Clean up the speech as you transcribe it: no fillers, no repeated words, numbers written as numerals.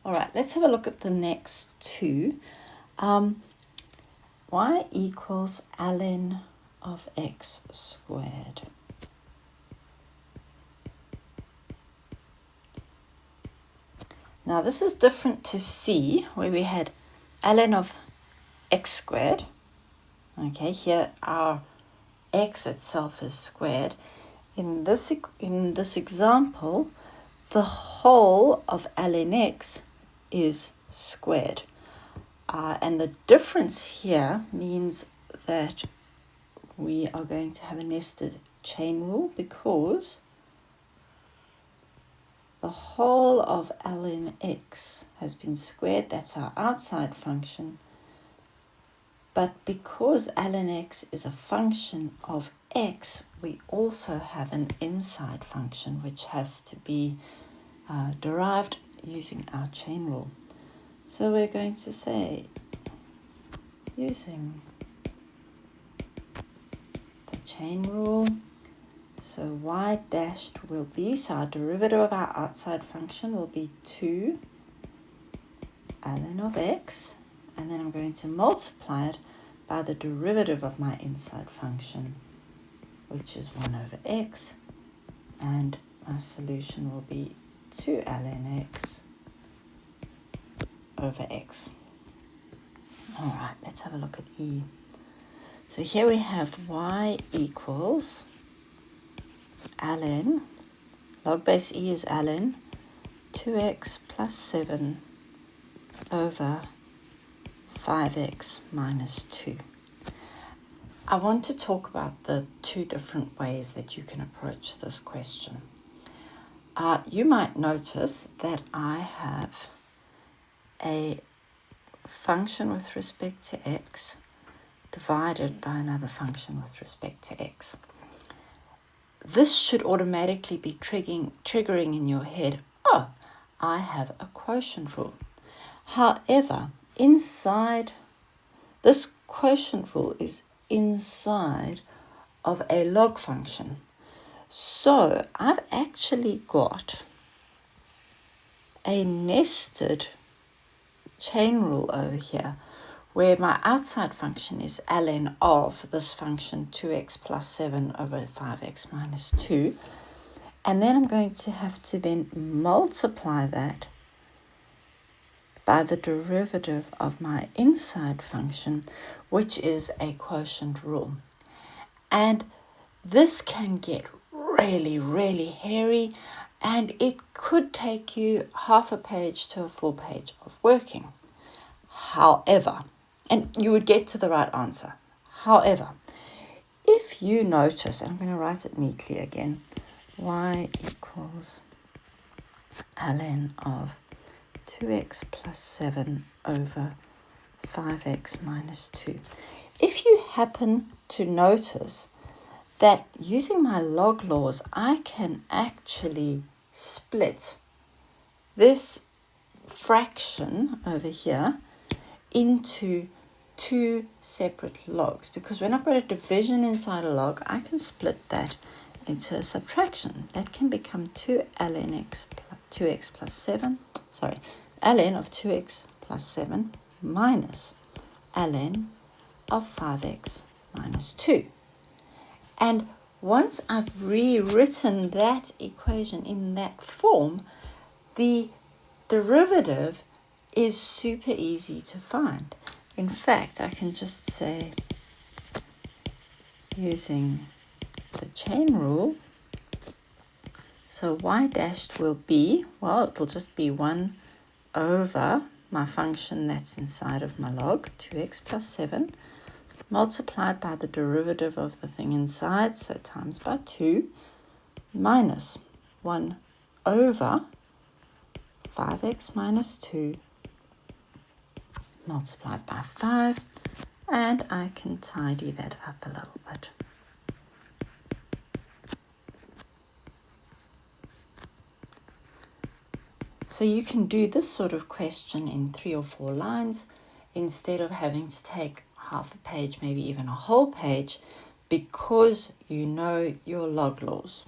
All right, let's have a look at the next two. Y equals ln of x squared. Now this is different to C, where we had ln of x squared. Okay, here our x itself is squared. In this example, the whole of ln x is squared. And the difference here means that we are going to have a nested chain rule, because the whole of ln x has been squared. That's our outside function. But because ln x is a function of x, we also have an inside function which has to be derived using our chain rule. So we're going to say, using the chain rule, so y dashed will be, so our derivative of our outside function will be 2 ln of x, and then I'm going to multiply it by the derivative of my inside function, which is 1 over x, and my solution will be 2 ln x over x. All right, let's have a look at E. So here we have y equals ln, log base E is ln, 2x plus 7 over 5x minus 2. I want to talk about the two different ways that you can approach this question. You might notice that I have a function with respect to x divided by another function with respect to x. This should automatically be triggering in your head, oh, I have a quotient rule. However, inside this quotient rule is inside of a log function. So I've actually got a nested chain rule over here, where my outside function is ln of this function 2x plus 7 over 5x minus 2. And then I'm going to have to then multiply that by the derivative of my inside function, which is a quotient rule. And this can get really, really hairy, and it could take you half a page to a full page of working. However, and you would get to the right answer. However, if you notice, and I'm going to write it neatly again, y equals ln of 2x plus 7 over 5x minus 2. If you happen to notice that using my log laws, I can actually split this fraction over here into two separate logs, because when I've got a division inside a log, I can split that into a subtraction. That can become 2 ln x plus 2x plus 7, ln of 2x plus 7 minus ln of 5x minus 2. And once I've rewritten that equation in that form, the derivative is super easy to find. In fact, I can just say, using the chain rule, so y dashed will be, well, it'll just be 1 over my function that's inside of my log, 2x plus 7, multiplied by the derivative of the thing inside, so times by 2, minus 1 over 5x minus 2, multiplied by 5, and I can tidy that up a little bit. So you can do this sort of question in 3 or 4 lines instead of having to take half a page, maybe even a whole page, because you know your log laws.